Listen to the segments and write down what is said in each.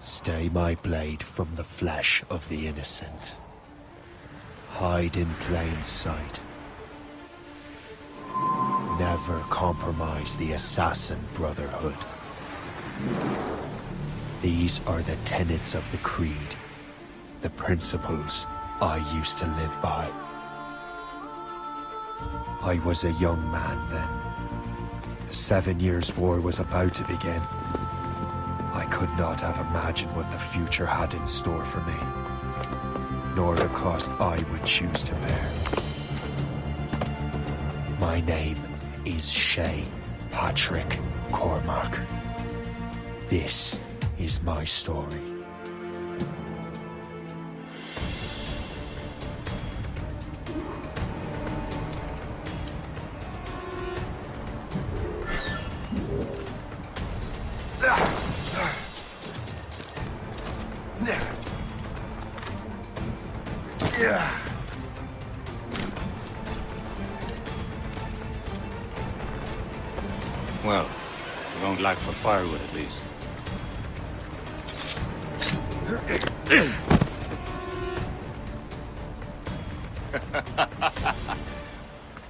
Stay my blade from the flesh of the innocent. Hide in plain sight. Never compromise the Assassin Brotherhood. These are the tenets of the Creed, the principles I used to live by. I was a young man then. The 7 Years' War was about to begin. I could not have imagined what the future had in store for me, nor the cost I would choose to bear. My name is Shay Patrick Cormac. This is my story. Well, we won't lack for firewood at least.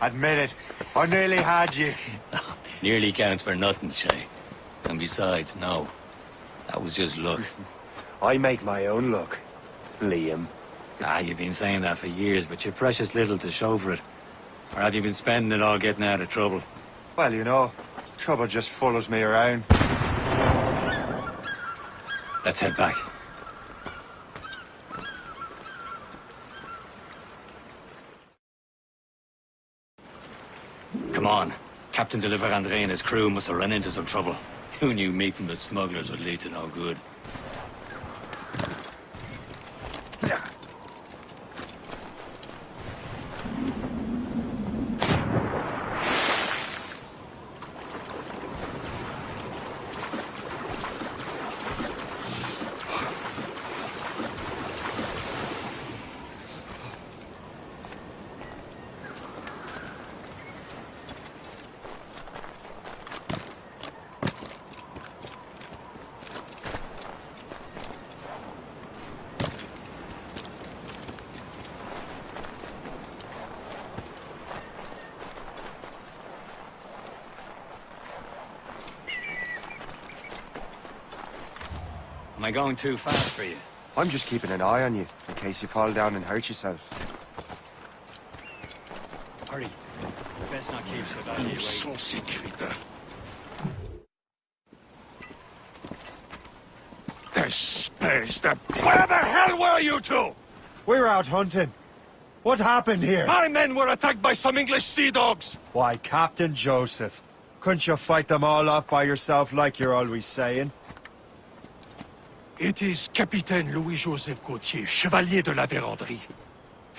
Admit it, I nearly had you. Nearly counts for nothing, Shay. And besides, no. That was just luck. I make my own luck, Liam. You've been saying that for years, but you're precious little to show for it. Or have you been spending it all getting out of trouble? Well, you know, trouble just follows me around. Let's head back. Come on. Captain de Andre and his crew must have run into some trouble. Who knew meeting with smugglers would lead to no good? Am I going too fast for you? I'm just keeping an eye on you, in case you fall down and hurt yourself. Hurry. Best not keep Chevalier waiting. Saucy critter. The space, Where the hell were you two? We're out hunting. What happened here? My men were attacked by some English sea dogs. Why, Captain Joseph, couldn't you fight them all off by yourself like you're always saying? It is Capitaine Louis-Joseph Gauthier, Chevalier de la Vérendrye.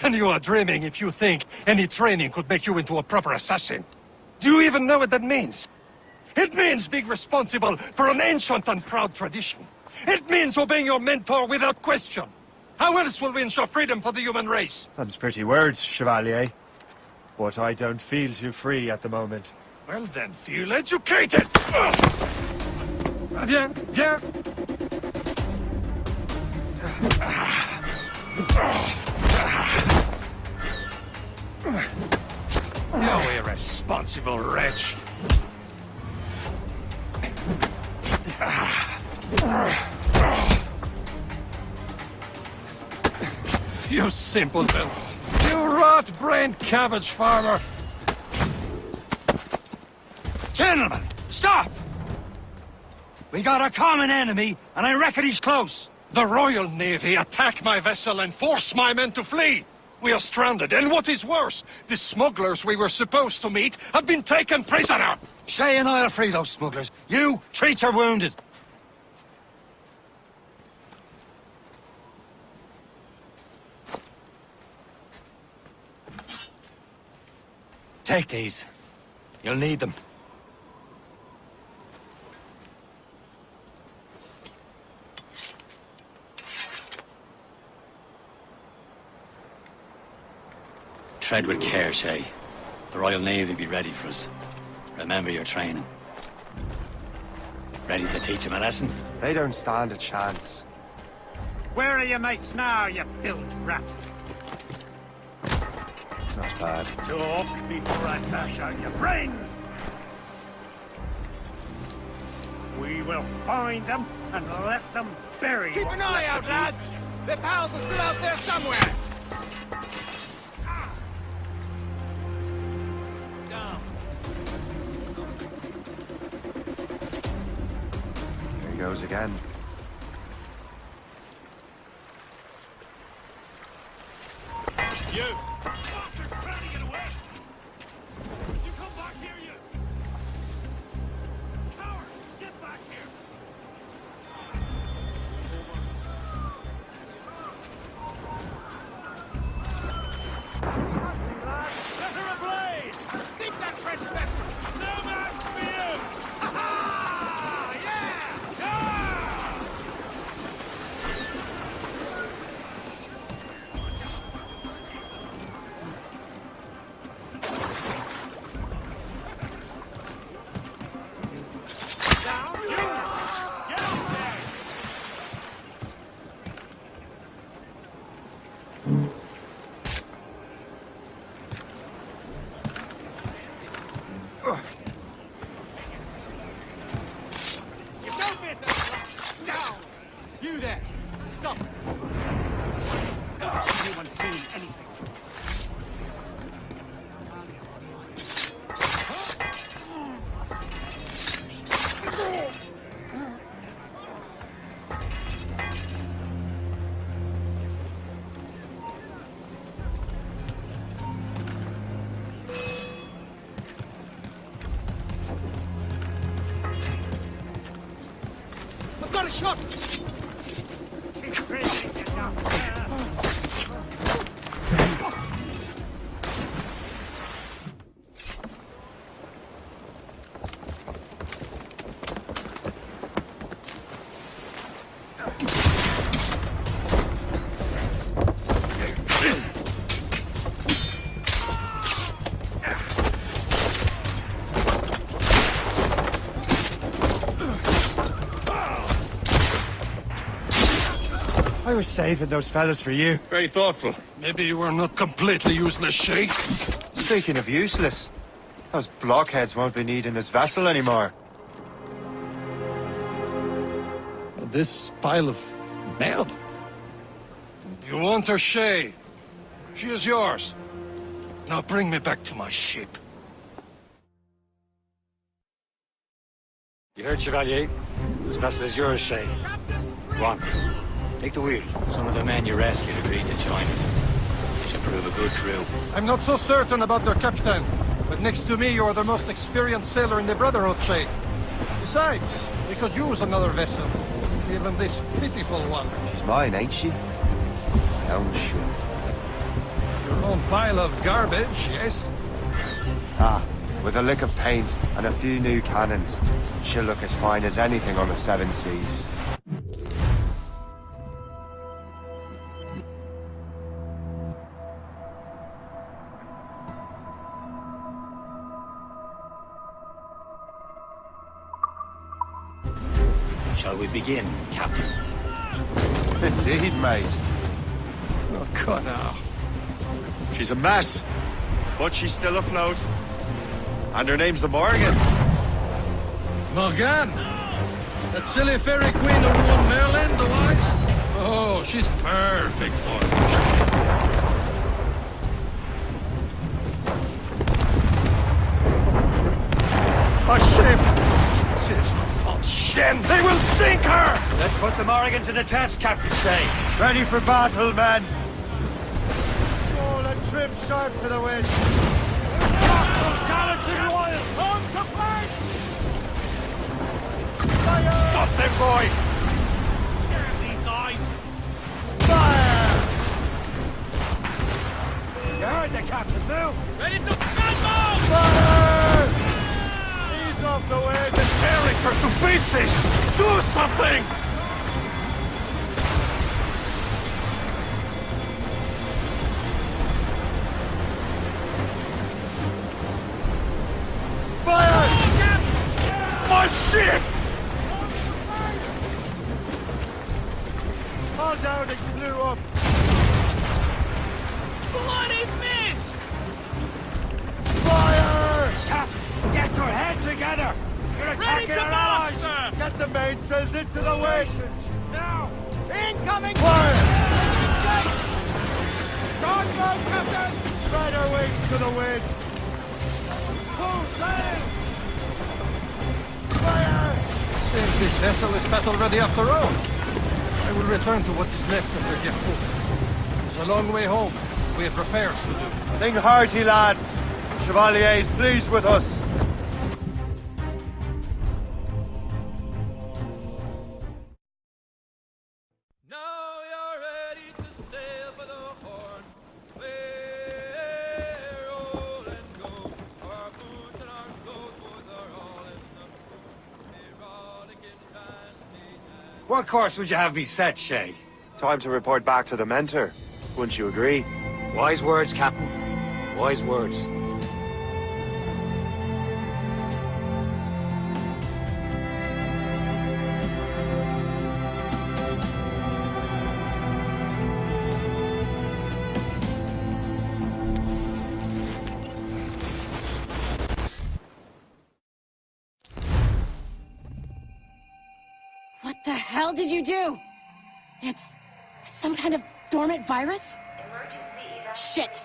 And you are dreaming if you think any training could make you into a proper assassin. Do you even know what that means? It means being responsible for an ancient and proud tradition. It means obeying your mentor without question. How else will we ensure freedom for the human race? Them's pretty words, Chevalier. But I don't feel too free at the moment. Well then, feel educated! Viens, viens! You irresponsible wretch! You simpleton! You rot-brained cabbage farmer! Gentlemen, stop! We got a common enemy, and I reckon he's close. The Royal Navy attack my vessel and force my men to flee. We are stranded, and what is worse, the smugglers we were supposed to meet have been taken prisoner. Shay and I'll free those smugglers. You treat your wounded. Take these. You'll need them. Tread with care, Shay. The Royal Navy be ready for us. Remember your training. Ready to teach him a lesson? They don't stand a chance. Where are your mates now, you bilge rat? Not bad. Talk before I bash out your brains! We will find them and let them bury Keep an eye out, lads! Their pals are still out there somewhere! Here he goes again. You! Bastard, trying to get away! You come back here, you! Coward, get back here! Let her ablaze! Sink that French vessel! No match for you! Ha-ha! Yeah! Yeah! You there! Stop! Anyone seen anything? I've got a shot! She's crazy, you know. I was saving those fellas for you. Very thoughtful. Maybe you were not completely useless, Shay. Speaking of useless, those blockheads won't be needing this vessel anymore. This pile of merde? You want her, Shay? She is yours. Now bring me back to my ship. You heard, Chevalier? This vessel is yours, Shay. Go on. Take the wheel. Some of the men you rescued agreed to join us. They should prove a good crew. I'm not so certain about their captain, but next to me you are the most experienced sailor in the Brotherhood, Shay. Besides, we could use another vessel. Even this pitiful one. She's mine, ain't she? My own ship. Your own pile of garbage, yes? Ah, with a lick of paint and a few new cannons, she'll look as fine as anything on the seven seas. Shall we begin, Captain? Indeed, mate. Oh, connard. She's a mess, but she's still afloat. And her name's the Morgan. Morgane? That silly fairy queen who won Merlin, the wise? Oh, she's perfect for it. A ship! She's no false shin! They will sink her! Let's put the Morrigan to the test, Captain Shay. Ready for battle, men! All and trim sharp to the wind! Those gallants and royals! On to fight! Stop them, boy! Damn these eyes! Fire! You heard the captain. Move! Ready to gunboat! Fire! Ease off the wind! They're tearing her to pieces! Do something! Fire! My ship! fell down and blew up. Bloody miss! Fire! Cap, get your head together! You're Ready attacking to our move, allies! sir! Get the mainsails into the wind! Now! Incoming! Fire! Don't go, Captain! Spread our wings to the wind! Full sail! Fire! Seems this vessel is battle ready after all. I will return to what is left of the Gertrude. It's a long way home. We have repairs to do. Sing hearty, lads! Chevalier is pleased with us. Now you're ready to sail for the Horn. We're roll and go. Our boots and our clothes are all in the boat. We're rolling in hand. What course would you have me set, Shay? Time to report back to the mentor. Wouldn't you agree? Wise words, Captain. Wise words. What the hell did you do? It's some kind of dormant virus? Shit!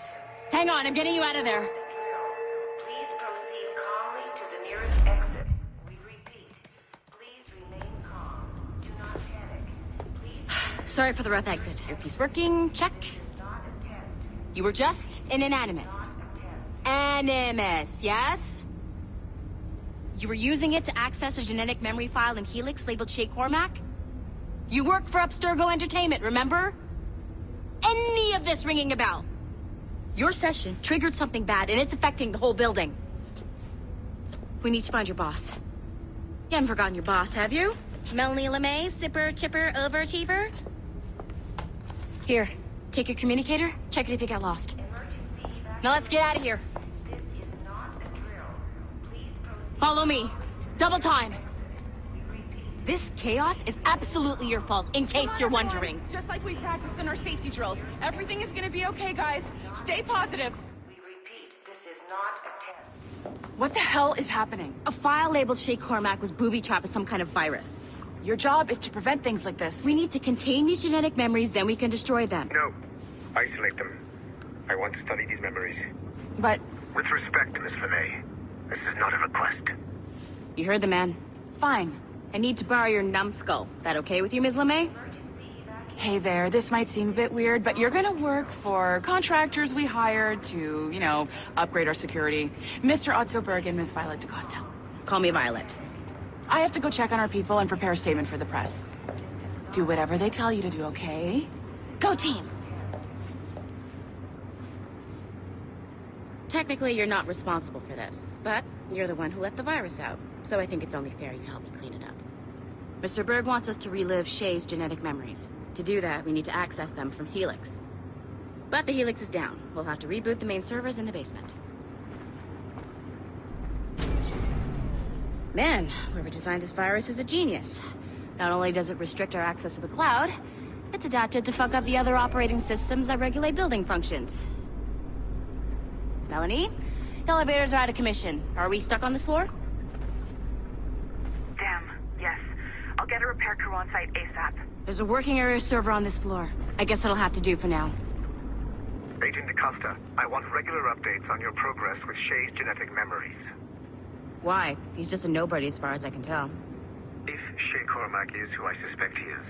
Hang on, I'm getting you out of there. Please proceed calmly to the nearest exit. We repeat, please remain calm. Do not panic. Please Sorry for the rough exit. Earpiece working, check. not attempt. You were just an animus. Animus, yes? You were using it to access a genetic memory file in Helix labeled Shay Cormac? You work for Abstergo Entertainment, remember? Any of this ringing a bell? Your session triggered something bad, and it's affecting the whole building. We need to find your boss. You haven't forgotten your boss, have you? Melanie LeMay, zipper, chipper, overachiever? Here, take your communicator, check it if you get lost. Now let's get out of here. This is not a drill. Please proceed. Follow me. Double time. This chaos is absolutely your fault, in case you're wondering. Just like we practiced in our safety drills. Everything is gonna be okay, guys. Stay positive. We repeat, this is not a test. What the hell is happening? A file labeled Shay Cormac was booby-trapped with some kind of virus. Your job is to prevent things like this. We need to contain these genetic memories, then we can destroy them. No. Isolate them. I want to study these memories. But With respect, Miss LeMay, this is not a request. You heard the man. fine. I need to borrow your numbskull. That okay with you, Ms. LeMay? Hey there, this might seem a bit weird, but you're gonna work for contractors we hired to, you know, upgrade our security. Mr. Otto Berg and Miss Violet DaCosta. Call me Violet. I have to go check on our people and prepare a statement for the press. Do whatever they tell you to do, okay? Go team! Technically, you're not responsible for this, but you're the one who let the virus out, so I think it's only fair you help me clean it up. Mr. Berg wants us to relive Shay's genetic memories. To do that, we need to access them from Helix. But the Helix is down. We'll have to reboot the main servers in the basement. Man, whoever designed this virus is a genius. Not only does it restrict our access to the cloud, it's adapted to fuck up the other operating systems that regulate building functions. Melanie? The elevators are out of commission. Are we stuck on this floor? Damn, yes. I'll get a repair crew on site ASAP. There's a working area server on this floor. I guess that'll have to do for now. Agent DaCosta, I want regular updates on your progress with Shay's genetic memories. Why? He's just a nobody as far as I can tell. If Shay Cormac is who I suspect he is,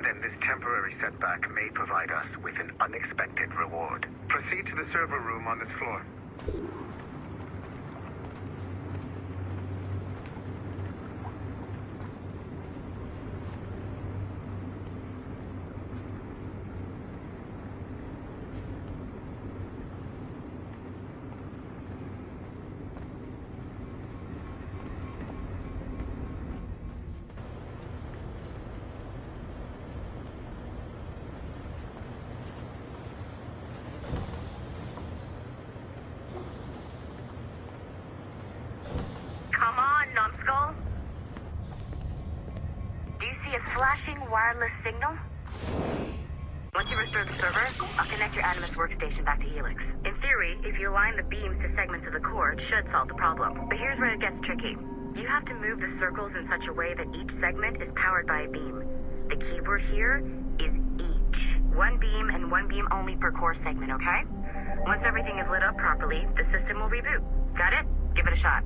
then this temporary setback may provide us with an unexpected reward. Proceed to the server room on this floor. Come on, numbskull. Do you see a flashing wireless signal? Once you restore the server, I'll connect your Animus workstation back to Helix. In theory, if you align the beams to segments of the core, it should solve the problem. But here's where it gets tricky. You have to move the circles in such a way that each segment is powered by a beam. The keyword here is each. One beam and one beam only per core segment, okay? Once everything is lit up properly, the system will reboot. Got it? Give it a shot.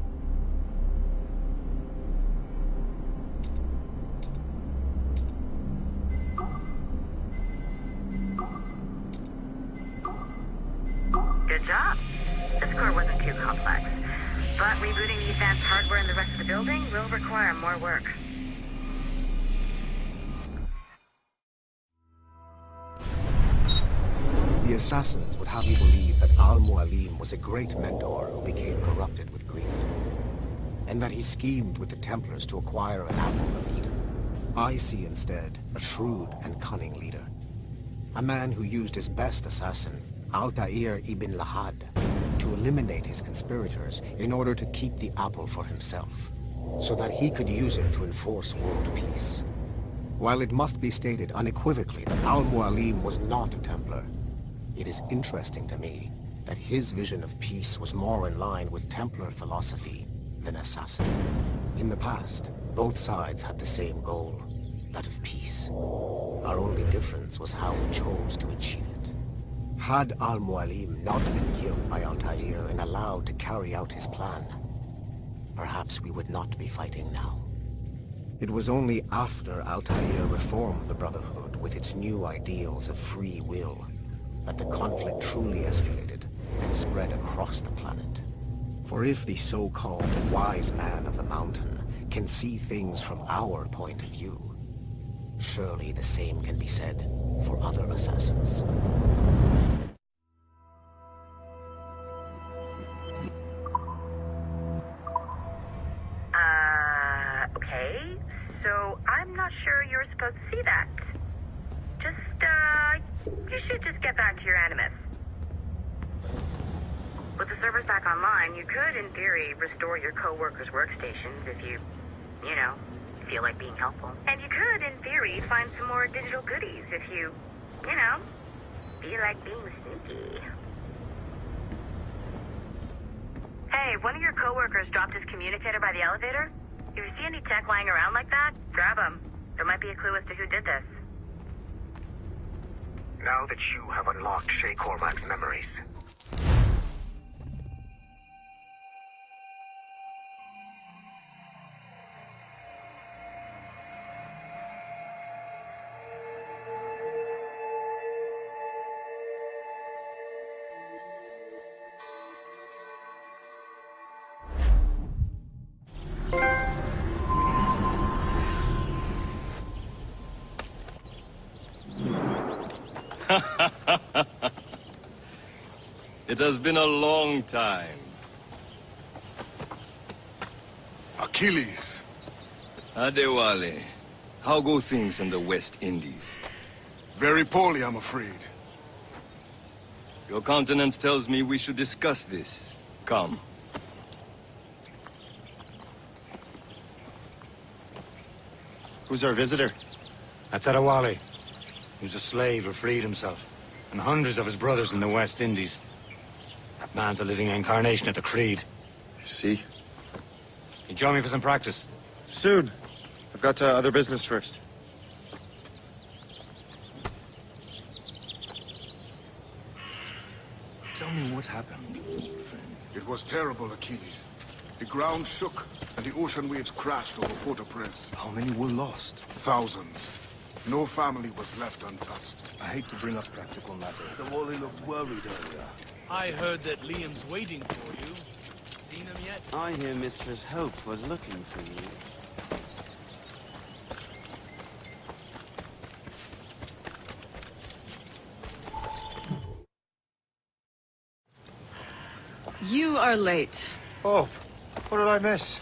Good job. This core wasn't too complex, but rebooting the advanced hardware in the rest of the building will require more work. The assassins would have you believe that Al-Mualim was a great mentor who became corrupted with greed, and that he schemed with the Templars to acquire an apple of Eden. I see instead a shrewd and cunning leader, a man who used his best assassin, Altair ibn Lahad, to eliminate his conspirators in order to keep the apple for himself, so that he could use it to enforce world peace. While it must be stated unequivocally that Al-Mualim was not a Templar, it is interesting to me that his vision of peace was more in line with Templar philosophy than assassin. In the past, both sides had the same goal, that of peace. Our only difference was how we chose to achieve it. Had Al-Mualim not been killed by Altair and allowed to carry out his plan, perhaps we would not be fighting now. It was only after Altair reformed the Brotherhood with its new ideals of free will that the conflict truly escalated and spread across the planet. For if the so-called wise man of the mountain can see things from our point of view, surely the same can be said for other assassins. Okay, so I'm not sure you were supposed to see that. You should just get back to your Animus. With the servers back online, you could, in theory, restore your co-workers' workstations if you feel like being helpful. And you could, in theory, find some more digital goodies if you feel like being sneaky. Hey, one of your co-workers dropped his communicator by the elevator. If you see any tech lying around like that, grab them. There might be a clue as to who did this. Now that you have unlocked Shay Cormac's memories, It has been a long time. Achilles. Adewale, how go things in the West Indies? Very poorly, I'm afraid. Your countenance tells me we should discuss this. Come. Who's our visitor? That's Adewale. He was a slave who freed himself, and hundreds of his brothers in the West Indies. That man's a living incarnation of the Creed. I see. You join me for some practice? Soon. I've got other business first. Tell me what happened, friend. It was terrible, Achilles. The ground shook, and the ocean waves crashed over Port-au-Prince. How many were lost? Thousands. No family was left untouched. I hate to bring up practical matters. The Wally looked worried earlier. I heard that Liam's waiting for you. Seen him yet? I hear Mistress Hope was looking for you. You are late. Oh, what did I miss?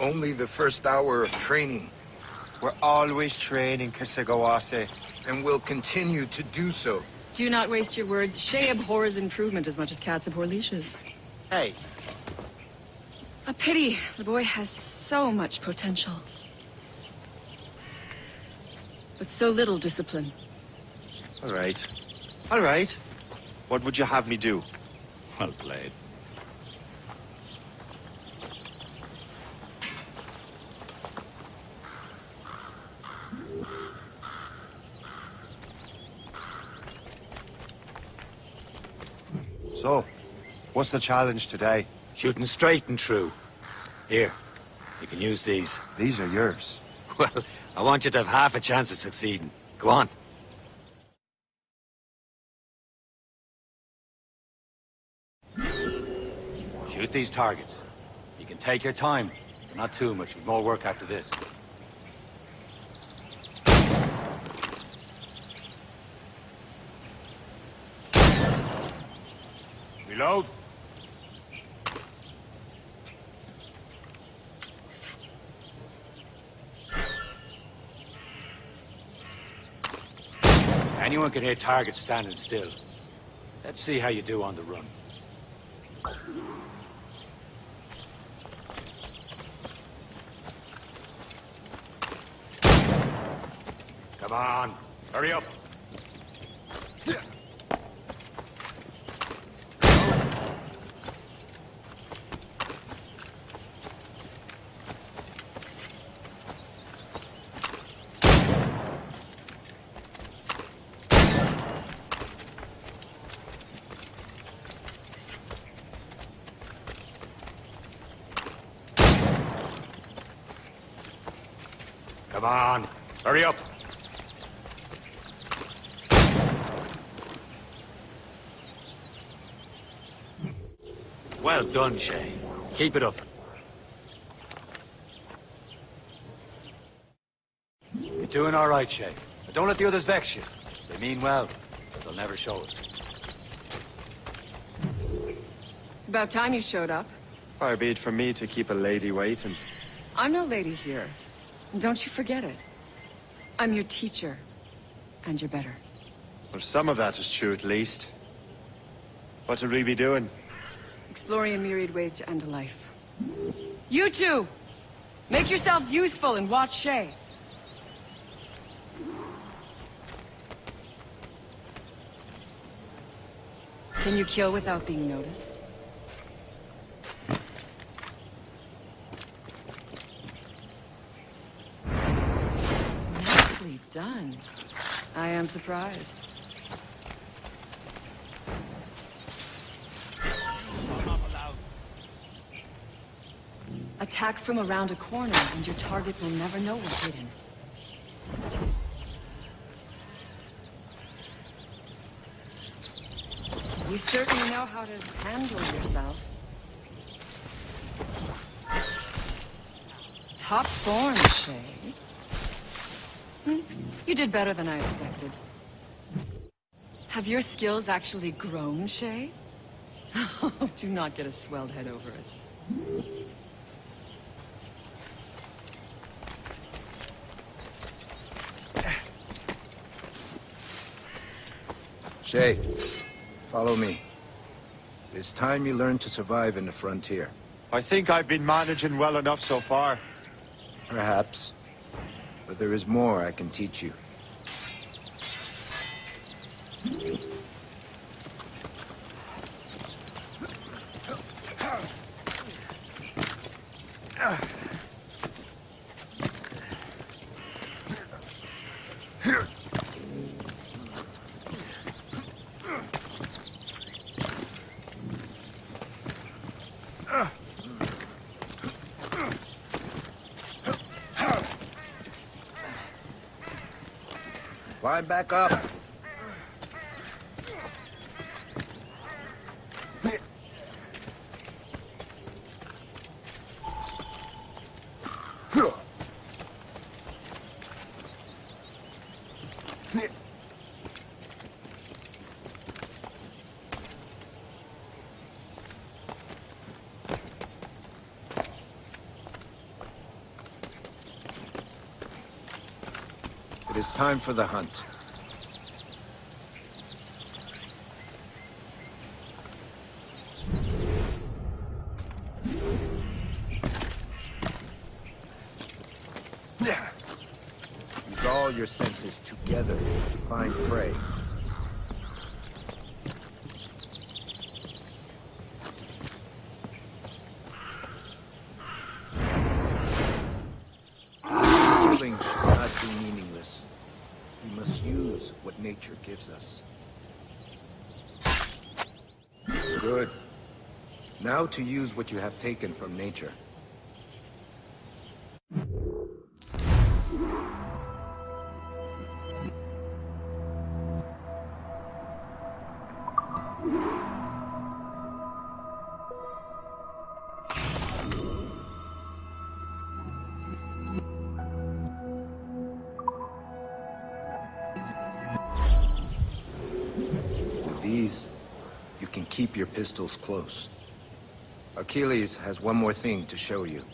Only the first hour of training. We're always training, Kisagawase. And we'll continue to do so. Do not waste your words. Shay abhors improvement as much as cats abhor leashes. Hey. A pity. The boy has so much potential. But so little discipline. All right. All right. What would you have me do? Well played. So, what's the challenge today? Shooting straight and true. Here, you can use these. These are yours. Well, I want you to have half a chance of succeeding. Go on. Shoot these targets. You can take your time, but not too much. We've more work after this. Reload. Anyone can hit targets standing still. Let's see how you do on the run. Come on, hurry up. Come on, hurry up. Well done, Shay. Keep it up. You're doing all right, Shay. But don't let the others vex you. They mean well, but they'll never show it. It's about time you showed up. Far be it from me to keep a lady waiting. I'm no lady here. Don't you forget it. I'm your teacher. And you're better. Well, some of that is true, at least. What would we be doing? Exploring a myriad ways to end a life. You two! Make yourselves useful and watch Shay. Can you kill without being noticed? Nicely done. I am surprised. Attack from around a corner, and your target will never know we're hidden. You certainly know how to handle yourself. Top form, Shay. You did better than I expected. Have your skills actually grown, Shay? Do not get a swelled head over it. Shay, follow me. It's time you learn to survive in the frontier. I think I've been managing well enough so far. Perhaps. But there is more I can teach you. Climb back up. It is time for the hunt. Use all your senses together to find prey. what nature gives us. Good. Now to use what you have taken from nature. With these, you can keep your pistols close. Achilles has one more thing to show you.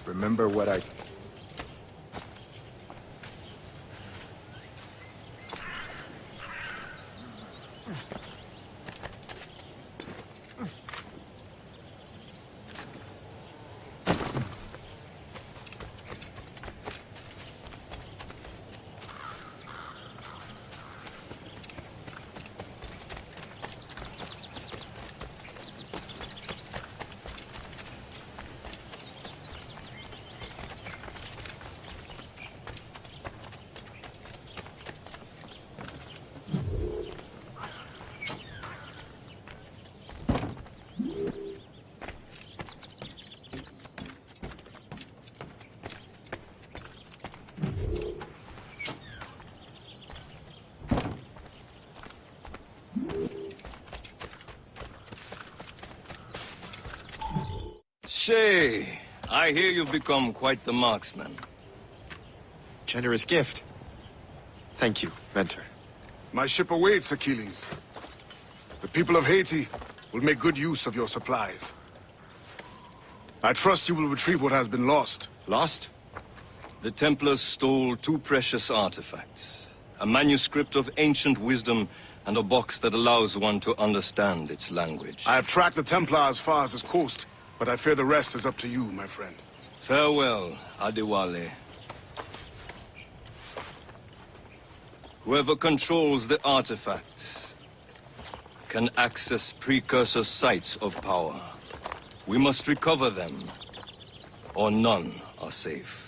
Remember what I... Shay, I hear you've become quite the marksman. Generous gift. Thank you, Mentor. My ship awaits, Achilles. The people of Haiti will make good use of your supplies. I trust you will retrieve what has been lost. Lost? The Templars stole 2 precious artifacts. A manuscript of ancient wisdom and a box that allows one to understand its language. I have tracked the Templar as far as this coast, but I fear the rest is up to you, my friend. Farewell, Adewale. Whoever controls the artifacts can access precursor sites of power. We must recover them, or none are safe.